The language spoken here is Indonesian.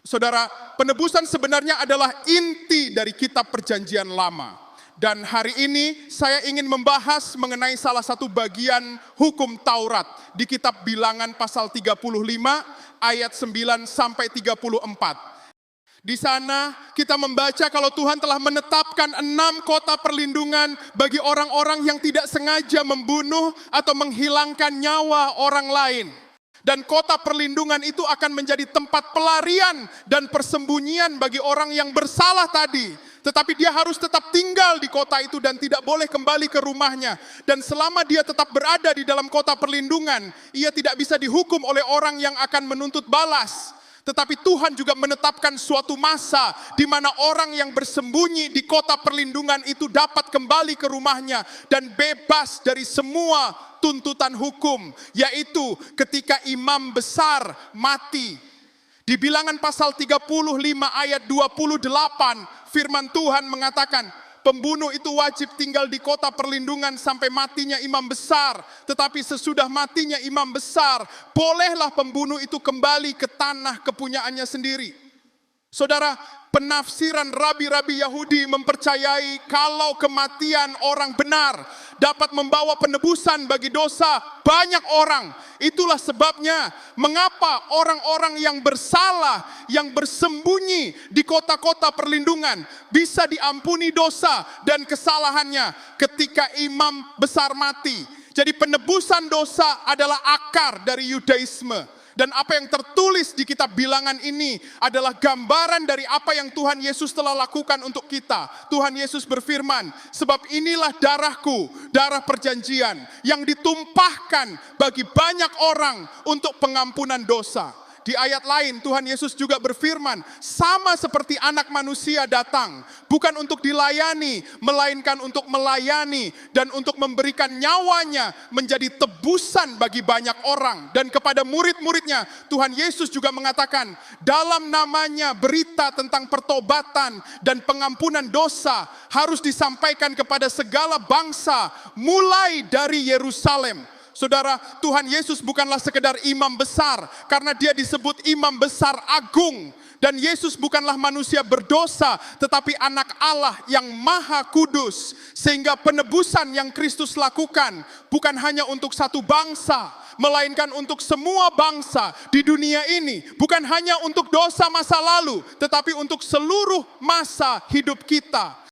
Saudara, penebusan sebenarnya adalah inti dari kitab Perjanjian Lama. Dan hari ini saya ingin membahas mengenai salah satu bagian hukum Taurat di kitab Bilangan pasal 35 ayat 9 sampai 34. Di sana kita membaca kalau Tuhan telah menetapkan 6 kota perlindungan bagi orang-orang yang tidak sengaja membunuh atau menghilangkan nyawa orang lain. Dan kota perlindungan itu akan menjadi tempat pelarian dan persembunyian bagi orang yang bersalah tadi. Tetapi dia harus tetap tinggal di kota itu dan tidak boleh kembali ke rumahnya. Dan selama dia tetap berada di dalam kota perlindungan, ia tidak bisa dihukum oleh orang yang akan menuntut balas. Tetapi Tuhan juga menetapkan suatu masa di mana orang yang bersembunyi di kota perlindungan itu dapat kembali ke rumahnya dan bebas dari semua tuntutan hukum, yaitu ketika imam besar mati. Di Bilangan pasal 35 ayat 28, firman Tuhan mengatakan, pembunuh itu wajib tinggal di kota perlindungan sampai matinya imam besar. Tetapi sesudah matinya imam besar, bolehlah pembunuh itu kembali ke tanah kepunyaannya sendiri. Saudara, penafsiran rabi-rabi Yahudi mempercayai kalau kematian orang benar dapat membawa penebusan bagi dosa banyak orang. Itulah sebabnya mengapa orang-orang yang bersalah, yang bersembunyi di kota-kota perlindungan bisa diampuni dosa dan kesalahannya ketika imam besar mati. Jadi penebusan dosa adalah akar dari Yudaisme. Dan apa yang tertulis di kitab Bilangan ini adalah gambaran dari apa yang Tuhan Yesus telah lakukan untuk kita. Tuhan Yesus berfirman, sebab inilah darahku, darah perjanjian yang ditumpahkan bagi banyak orang untuk pengampunan dosa. Di ayat lain Tuhan Yesus juga berfirman, sama seperti anak manusia datang, bukan untuk dilayani, melainkan untuk melayani dan untuk memberikan nyawanya menjadi tebusan bagi banyak orang. Dan kepada murid-muridnya Tuhan Yesus juga mengatakan, dalam namanya berita tentang pertobatan dan pengampunan dosa harus disampaikan kepada segala bangsa, mulai dari Yerusalem. Saudara, Tuhan Yesus bukanlah sekedar imam besar, karena dia disebut imam besar agung. Dan Yesus bukanlah manusia berdosa, tetapi anak Allah yang maha kudus. Sehingga penebusan yang Kristus lakukan bukan hanya untuk satu bangsa, melainkan untuk semua bangsa di dunia ini. Bukan hanya untuk dosa masa lalu, tetapi untuk seluruh masa hidup kita.